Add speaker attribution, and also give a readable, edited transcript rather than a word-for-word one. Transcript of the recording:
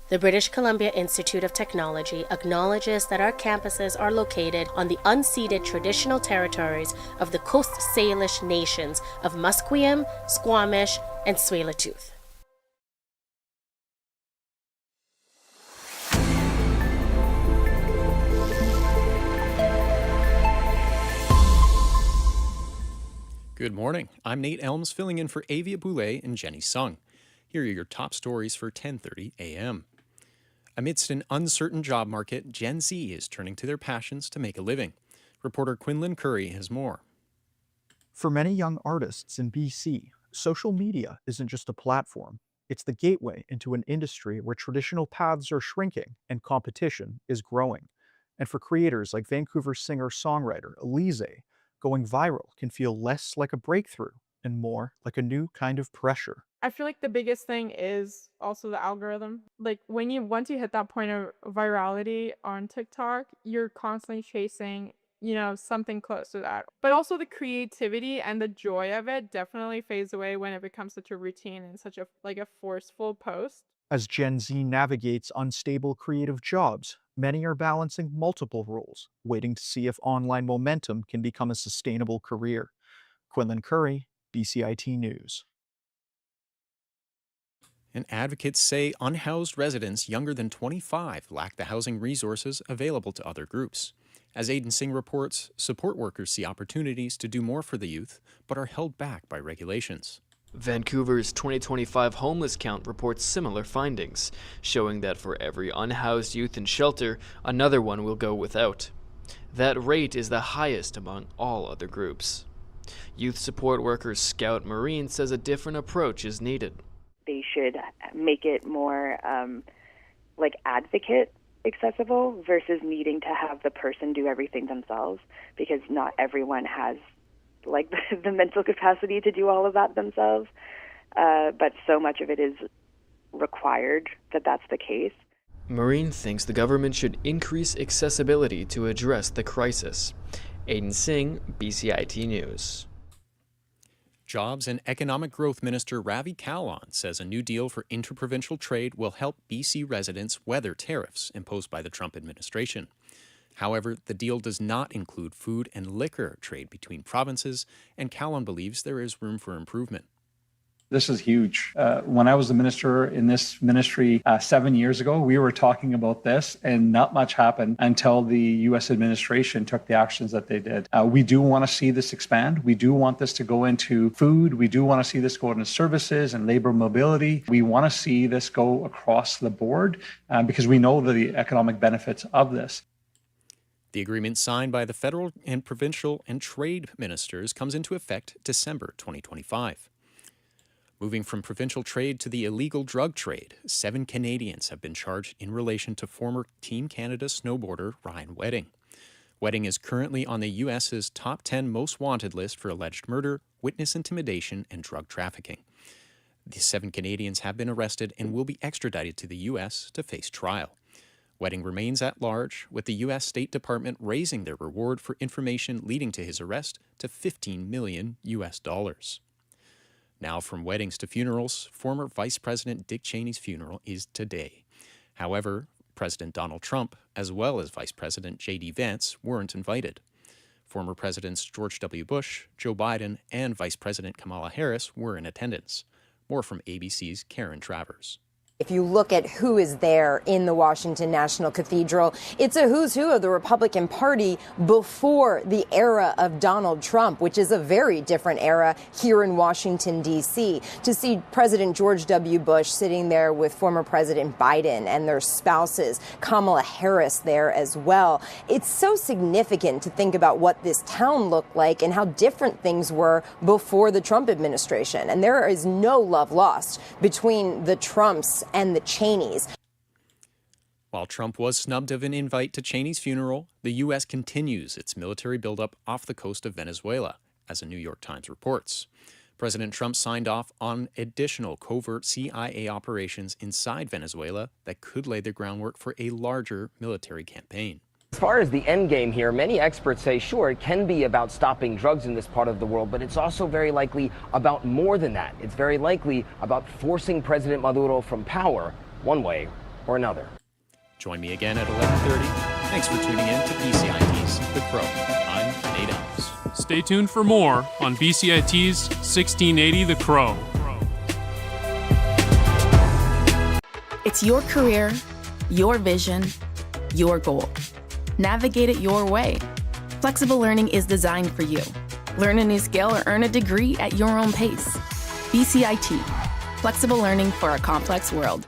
Speaker 1: The British Columbia Institute of Technology acknowledges that our campuses are located on the unceded traditional territories of the Coast Salish nations of Musqueam, Squamish, and Tsleil-Waututh.
Speaker 2: Good morning. I'm Nate Elms, filling in for Avia Boulay and Jenny Sung. Here are your top stories for 10:30 a.m. Amidst an uncertain job market, Gen Z is turning to their passions to make a living. Reporter Quinlan Curry has more.
Speaker 3: For many young artists in BC, social media isn't just a platform. It's the gateway into an industry where traditional paths are shrinking and competition is growing. And for creators like Vancouver singer-songwriter Elise, going viral can feel less like a breakthrough and more like a new kind of pressure.
Speaker 4: I feel like the biggest thing is also the algorithm. Like once you hit that point of virality on TikTok, you're constantly chasing, something close to that. But also the creativity and the joy of it definitely fades away when it becomes such a routine and such a forceful post.
Speaker 3: As Gen Z navigates unstable creative jobs, many are balancing multiple roles, waiting to see if online momentum can become a sustainable career. Quinlan Curry, BCIT News.
Speaker 2: And advocates say unhoused residents younger than 25 lack the housing resources available to other groups. As Aidan Singh reports, support workers see opportunities to do more for the youth, but are held back by regulations.
Speaker 5: Vancouver's 2025 homeless count reports similar findings, showing that for every unhoused youth in shelter, another one will go without. That rate is the highest among all other groups. Youth support worker Scout Marine says a different approach is needed.
Speaker 6: They should make it more advocate accessible versus needing to have the person do everything themselves, because not everyone has the mental capacity to do all of that themselves, but so much of it is required that that's the case.
Speaker 5: Marine thinks the government should increase accessibility to address the crisis. Aidan Singh, BCIT News.
Speaker 2: Jobs and Economic Growth Minister Ravi Kahlon says a new deal for interprovincial trade will help BC residents weather tariffs imposed by the Trump administration. However, the deal does not include food and liquor trade between provinces, and Kahlon believes there is room for improvement.
Speaker 7: This is huge. When I was the minister in this ministry 7 years ago, we were talking about this, and not much happened until the U.S. administration took the actions that they did. We do want to see this expand. We do want this to go into food. We do want to see this go into services and labor mobility. We want to see this go across the board because we know the economic benefits of this.
Speaker 2: The agreement signed by the federal and provincial and trade ministers comes into effect December 2025. Moving from provincial trade to the illegal drug trade, 7 Canadians have been charged in relation to former Team Canada snowboarder Ryan Wedding. Wedding is currently on the U.S.'s top 10 most wanted list for alleged murder, witness intimidation, and drug trafficking. The 7 Canadians have been arrested and will be extradited to the U.S. to face trial. Wedding remains at large, with the U.S. State Department raising their reward for information leading to his arrest to $15 million. Now from weddings to funerals, former Vice President Dick Cheney's funeral is today. However, President Donald Trump, as well as Vice President J.D. Vance, weren't invited. Former Presidents George W. Bush, Joe Biden, and Vice President Kamala Harris were in attendance. More from ABC's Karen Travers.
Speaker 8: If you look at who is there in the Washington National Cathedral, it's a who's who of the Republican Party before the era of Donald Trump, which is a very different era here in Washington, D.C. To see President George W. Bush sitting there with former President Biden and their spouses, Kamala Harris there as well. It's so significant to think about what this town looked like and how different things were before the Trump administration. And there is no love lost between the Trumps and the Cheneys.
Speaker 2: While Trump was snubbed of an invite to Cheney's funeral, the U.S. continues its military buildup off the coast of Venezuela, as the New York Times reports. President Trump signed off on additional covert CIA operations inside Venezuela that could lay the groundwork for a larger military campaign.
Speaker 9: As far as the end game here, many experts say, sure, it can be about stopping drugs in this part of the world, but it's also very likely about more than that. It's very likely about forcing President Maduro from power one way or another.
Speaker 2: Join me again at 11:30. Thanks for tuning in to BCIT's The Crow. I'm Nate Ellis.
Speaker 10: Stay tuned for more on BCIT's 1680 The Crow.
Speaker 11: It's your career, your vision, your goal. Navigate it your way. Flexible learning is designed for you. Learn a new skill or earn a degree at your own pace. BCIT, flexible learning for a complex world.